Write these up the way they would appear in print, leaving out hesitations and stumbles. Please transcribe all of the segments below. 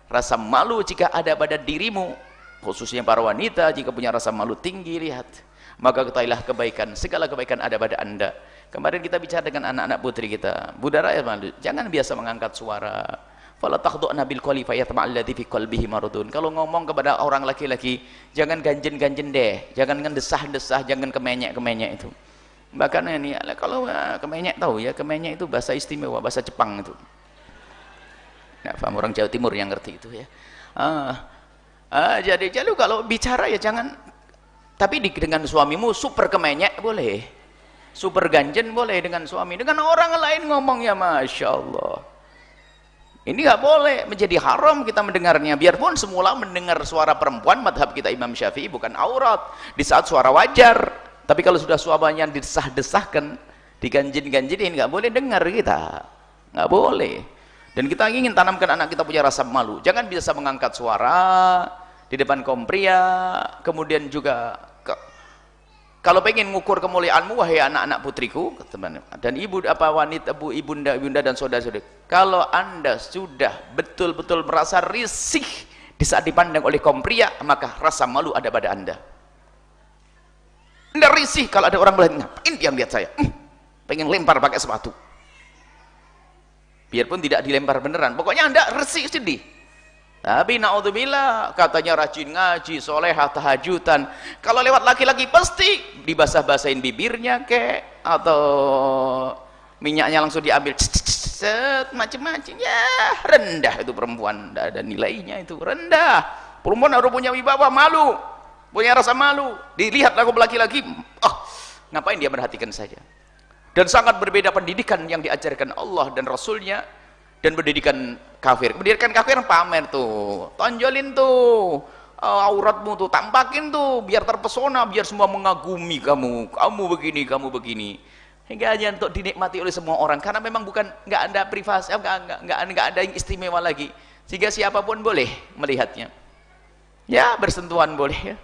Rasa malu jika ada pada dirimu, khususnya para wanita, jika punya rasa malu tinggi, lihat, maka ketahuilah kebaikan, segala kebaikan ada pada anda. Kemarin kita bicara dengan anak-anak putri kita, budara ya malu, jangan biasa mengangkat suara. Fala takhdu'na bil qawli fayatma'alladzi fi qalbihi maradun. Kalau ngomong kepada orang laki-laki, jangan ganjen-ganjen deh, jangan desah-desah, jangan kemenyek-kemenyek itu. Bahkan ini kalau kemenyek, tahu ya, kemenyek itu bahasa istimewa, bahasa Jepang itu. Nah, paham orang Jawa Timur yang ngerti itu ya. Jadi kalau bicara ya jangan, tapi dengan suamimu super kemenyek boleh, super ganjen boleh dengan suami, dengan orang lain ngomong ya Masya Allah. Ini nggak boleh, menjadi haram kita mendengarnya. Biarpun semula mendengar suara perempuan, madhab kita Imam Syafi'i bukan aurat di saat suara wajar. Tapi kalau sudah suaranya disah-desahkan, diganjin-ganjinin, nggak boleh dengar kita, nggak boleh. Dan kita ingin tanamkan anak kita punya rasa malu. Jangan biasa mengangkat suara di depan kaum pria. Kemudian juga kalau pengen mengukur kemuliaanmu, wahai anak-anak putriku, teman, dan ibu apa wanita, ibunda dan saudara-saudari, kalau anda sudah betul-betul merasa risih di saat dipandang oleh kaum pria, maka rasa malu ada pada anda. Anda risih kalau ada orang melihat, ngapain dia melihat saya? Pengen lempar pakai sepatu. Biarpun tidak dilempar beneran, pokoknya anda risih sedih. Tapi naudzubillah, katanya rajin ngaji, solehah, tahajudan, kalau lewat laki-laki pasti dibasah-basahin bibirnya kek, atau minyaknya langsung diambil, macam-macam ya. Rendah itu perempuan, tidak ada nilainya, itu rendah. Perempuan harus punya wibawa, malu, punya rasa malu. Dilihat lagu laki-laki, ngapain dia merhatikan saja. Dan sangat berbeda pendidikan yang diajarkan Allah dan Rasulnya dan pendidikan kafir. Pendidikan kafir pamer tuh, tonjolin tuh, auratmu tuh, tampakin tuh, biar terpesona, biar semua mengagumi kamu, kamu begini, hingga hanya untuk dinikmati oleh semua orang, karena memang nggak ada privasi, nggak ada yang istimewa lagi, sehingga siapapun boleh melihatnya. Ya, bersentuhan boleh ya.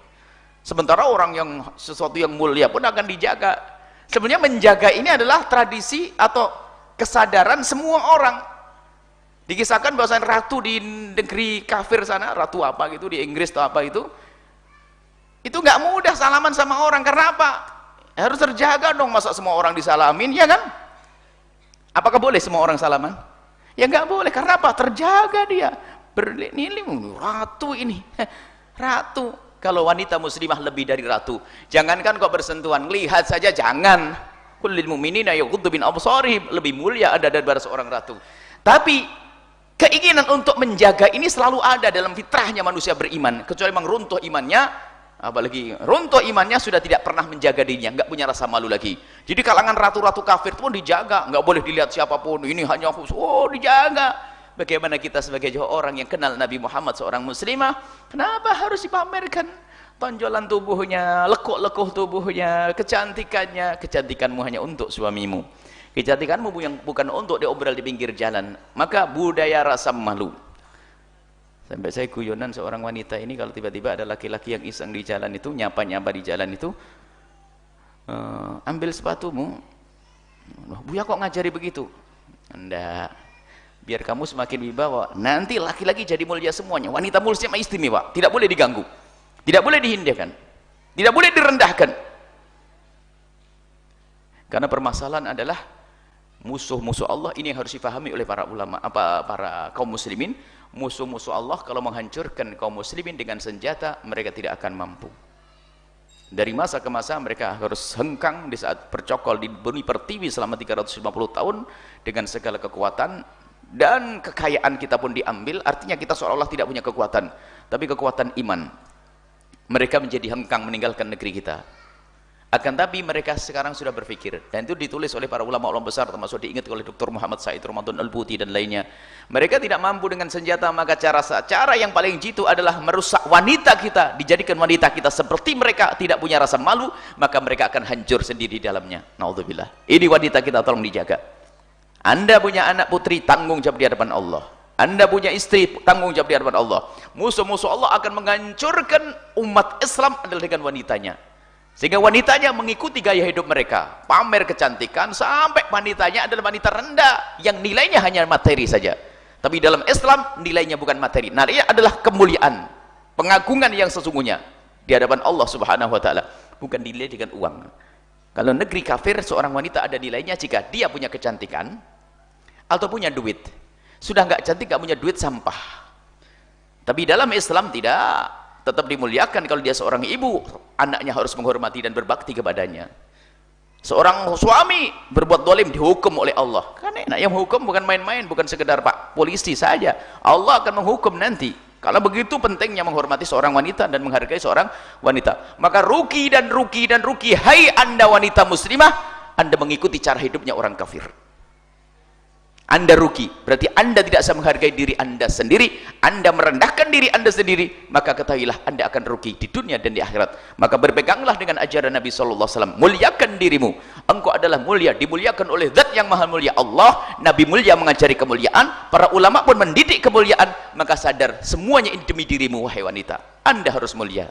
Sementara orang yang sesuatu yang mulia pun akan dijaga. Sebenarnya menjaga ini adalah tradisi atau kesadaran semua orang. Dikisahkan bahwa ratu di negeri kafir sana, ratu apa gitu di Inggris atau apa itu nggak mudah salaman sama orang. Karena apa? Harus terjaga dong, masa semua orang disalamin, ya kan? Apakah boleh semua orang salaman? Ya nggak boleh. Karena apa? Terjaga dia. Ratu ini, ratu. Kalau wanita muslimah lebih dari ratu. Jangankan kok bersentuhan, lihat saja jangan. Kullil mu'minina yaghuddu min absarihim, lebih mulia ada daripada seorang ratu. Tapi keinginan untuk menjaga ini selalu ada dalam fitrahnya manusia beriman, kecuali memang runtuh imannya, apalagi runtuh imannya sudah tidak pernah menjaga dirinya, nggak punya rasa malu lagi. Jadi kalangan ratu-ratu kafir itu pun dijaga, nggak boleh dilihat siapapun, ini hanya khusus, dijaga. Bagaimana kita sebagai orang yang kenal Nabi Muhammad seorang muslimah, kenapa harus dipamerkan tonjolan tubuhnya, lekuk-lekuk tubuhnya, kecantikannya? Kecantikanmu hanya untuk suamimu, kecantikanmu yang bukan untuk diobral di pinggir jalan. Maka budaya rasa malu. Sampai saya guyonan seorang wanita ini, kalau tiba-tiba ada laki-laki yang iseng di jalan itu, nyapa-nyapa di jalan itu, ambil sepatumu. Buya kok ngajari begitu? Enggak, biar kamu semakin wibawa, nanti laki-laki jadi mulia semuanya. Wanita mulia istimewa, tidak boleh diganggu, tidak boleh dihindarkan, tidak boleh direndahkan. Karena permasalahan adalah musuh-musuh Allah ini yang harus difahami oleh para ulama, para kaum muslimin. Musuh-musuh Allah kalau menghancurkan kaum muslimin dengan senjata, mereka tidak akan mampu. Dari masa ke masa mereka harus hengkang di saat bercokol di bumi pertiwi selama 350 tahun dengan segala kekuatan. Dan kekayaan kita pun diambil, artinya kita seolah-olah tidak punya kekuatan, tapi kekuatan iman. Mereka menjadi hengkang meninggalkan negeri kita. Akan tapi mereka sekarang sudah berpikir, dan itu ditulis oleh para ulama-ulama besar, termasuk diingat oleh Dr. Muhammad Said Ramadan Al-Buti dan lainnya. Mereka tidak mampu dengan senjata, maka cara yang paling jitu adalah merusak wanita kita, dijadikan wanita kita seperti mereka, tidak punya rasa malu, maka mereka akan hancur sendiri di dalamnya. Naudzubillah. Ini wanita kita, tolong dijaga. Anda punya anak putri, tanggung jawab di hadapan Allah. Anda punya istri, tanggung jawab di hadapan Allah. Musuh-musuh Allah akan menghancurkan umat Islam adalah dengan wanitanya. Sehingga wanitanya mengikuti gaya hidup mereka, pamer kecantikan, sampai wanitanya adalah wanita rendah yang nilainya hanya materi saja. Tapi dalam Islam nilainya bukan materi, nilainya adalah kemuliaan, pengagungan yang sesungguhnya di hadapan Allah Subhanahu wa taala, bukan dinilai dengan uang. Kalau negeri kafir, seorang wanita ada nilainya jika dia punya kecantikan atau punya duit. Sudah nggak cantik, nggak punya duit, sampah. Tapi dalam Islam tidak, tetap dimuliakan. Kalau dia seorang ibu, anaknya harus menghormati dan berbakti kepadanya. Seorang suami berbuat dolim dihukum oleh Allah. Kan enak, yang menghukum bukan main-main, bukan sekedar pak polisi saja. Allah akan menghukum nanti. Kalau begitu pentingnya menghormati seorang wanita dan menghargai seorang wanita. Maka rugi dan rugi dan rugi, hai anda wanita muslimah, anda mengikuti cara hidupnya orang kafir. Anda rugi, berarti anda tidak bisa menghargai diri anda sendiri, anda merendahkan diri anda sendiri, maka ketahuilah anda akan rugi di dunia dan di akhirat. Maka berpeganglah dengan ajaran Nabi SAW, muliakan dirimu, engkau adalah mulia, dimuliakan oleh zat yang maha mulia Allah. Nabi mulia mengajari kemuliaan, para ulama pun mendidik kemuliaan. Maka sadar semuanya ini demi dirimu, wahai wanita, anda harus mulia.